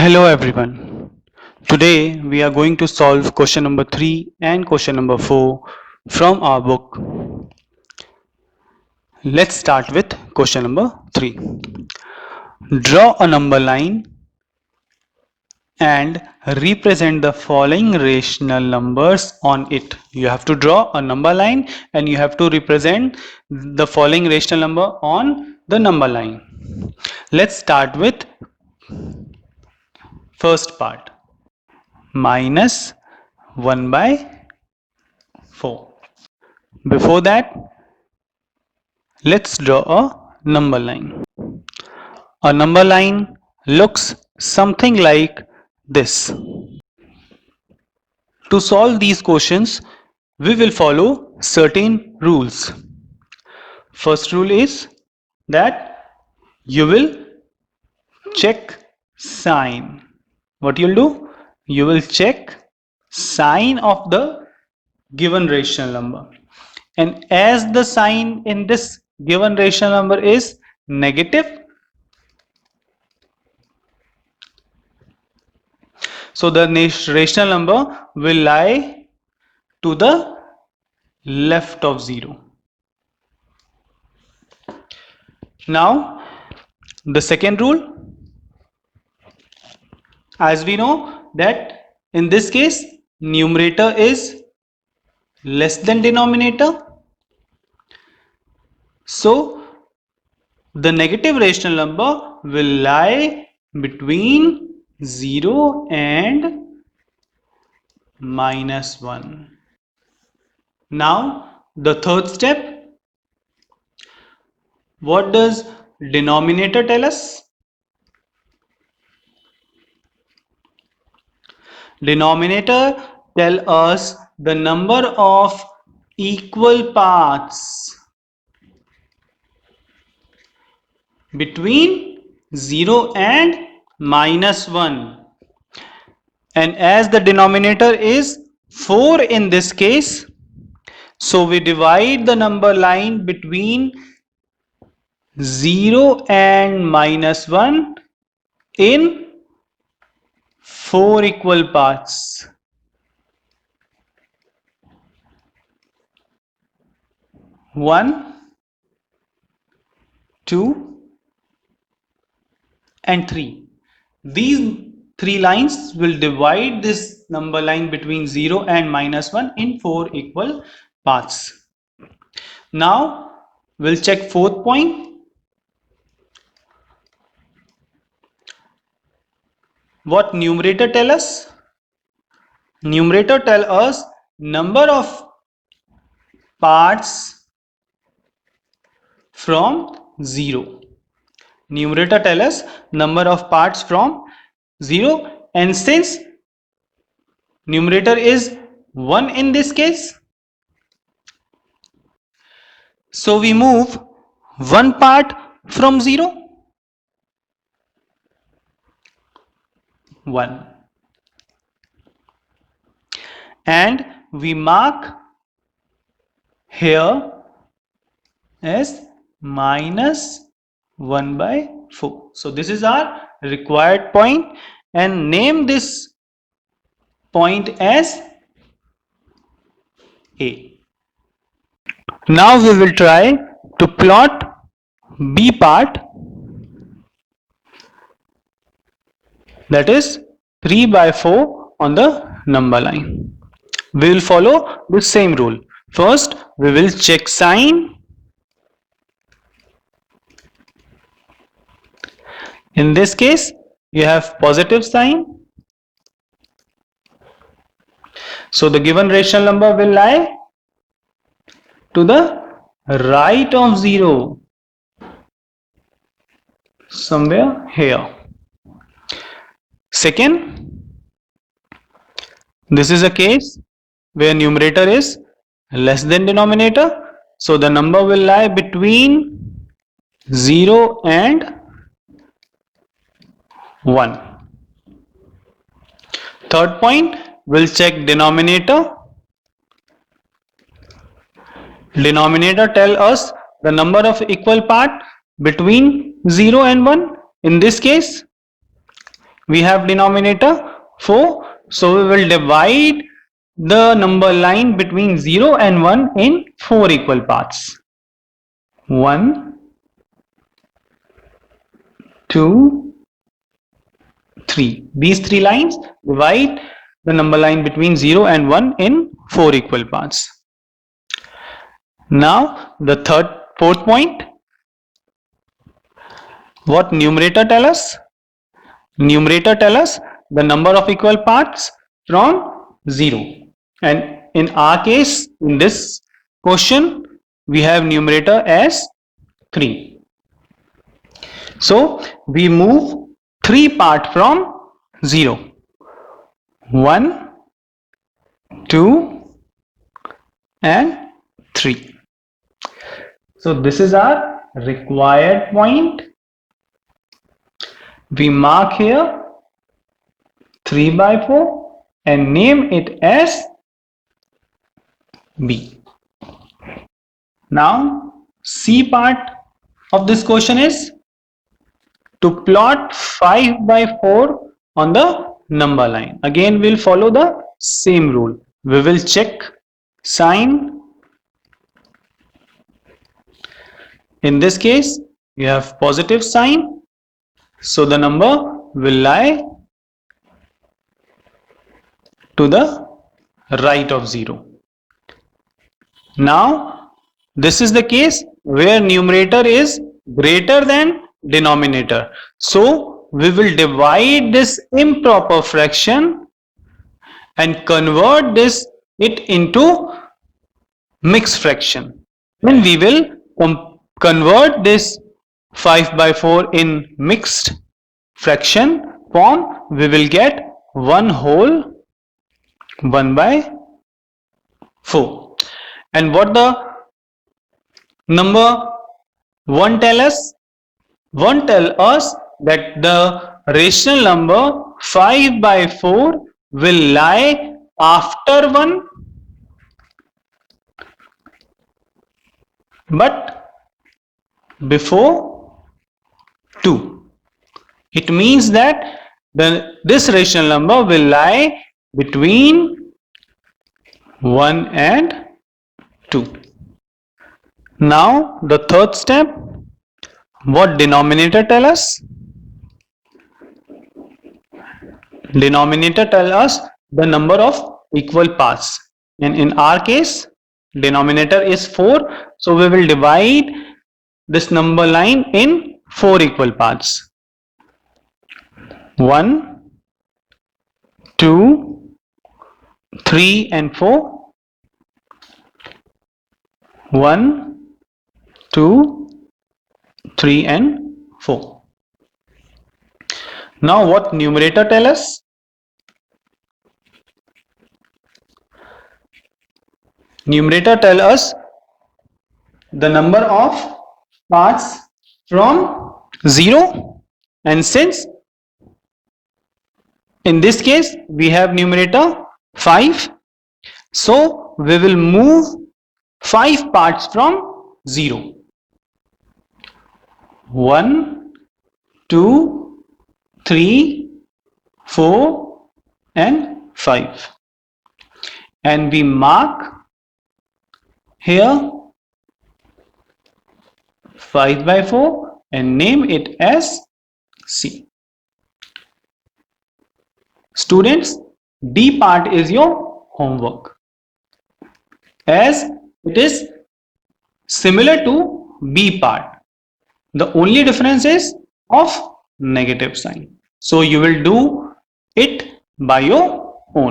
Hello everyone. Today we are going to solve question number 3 and question number 4 from our book. Let's start with question number 3. Draw a number line and represent the following rational numbers on it. You have to draw a number line and you have to represent the following rational number on the number line. Let's start with first part. Minus 1 by 4. Before that, let's draw a number line. A number line looks something like this. To solve these questions, we will follow certain rules. First rule is that you will check sign. What you'll do? You will check sign of the given rational number. And as the sign in this given rational number is negative, so the rational number will lie to the left of 0. Now, the second rule, as we know that in this case, numerator is less than denominator. So, the negative rational number will lie between 0 and minus 1. Now, the third step, what does denominator tell us? Denominator tell us the number of equal parts between 0 and minus 1. And as the denominator is 4 in this case, so we divide the number line between 0 and minus 1 in 4 equal parts. 1, 2, and 3. These 3 lines will divide this number line between 0 and minus 1 in 4 equal parts. Now we'll check fourth point. What numerator tell us? Numerator tell us number of parts from 0. Numerator tell us number of parts from 0, and since numerator is 1 in this case, so we move one part from 0, 1, and we mark here as minus 1 by 4. So this is our required point, and name this point as A. Now we will try to plot B part, that is 3 by 4 on the number line. We will follow the same rule. First, we will check sign. In this case, you have positive sign. So the given rational number will lie to the right of 0, somewhere here. Second, this is a case where numerator is less than denominator, so the number will lie between 0 and 1. Third point, we'll check denominator. Denominator tell us the number of equal part between 0 and 1. In this case, we have denominator 4. So we will divide the number line between 0 and 1 in 4 equal parts. 1, 2, 3. These 3 lines divide the number line between 0 and 1 in 4 equal parts. Now the fourth point. What numerator tell us? Numerator tell us the number of equal parts from 0. And in our case, in this question, we have numerator as 3. So we move 3 part from 0. 1, 2 and 3. So this is our required point. We mark here 3 by 4 and name it as B. Now C part of this question is to plot 5 by 4 on the number line. Again we'll follow the same rule. We will check sign. In this case you have positive sign, so the number will lie to the right of 0. Now this is the case where numerator is greater than denominator. So we will divide this improper fraction and convert it into mixed fraction. When we will convert this 5 by 4 in mixed fraction form, we will get 1 whole 1 by 4. And what the number 1 tell us? 1 tell us that the rational number 5 by 4 will lie after 1 but before 2. It means that this rational number will lie between 1 and 2. Now the third step, what denominator tell us? Denominator tell us the number of equal parts, and in our case denominator is 4, so we will divide this number line in 4 equal parts. 1, 2, 3 and 4. 1, 2, 3 and 4. Now what numerator tell us? Numerator tell us the number of parts from 0, and since in this case we have numerator 5, so we will move 5 parts from 0. 1, 2, 3, 4 and 5, and we mark here 5 by 4 and name it as C. Students, D part is your homework, as it is similar to B part. The only difference is of negative sign. So you will do it by your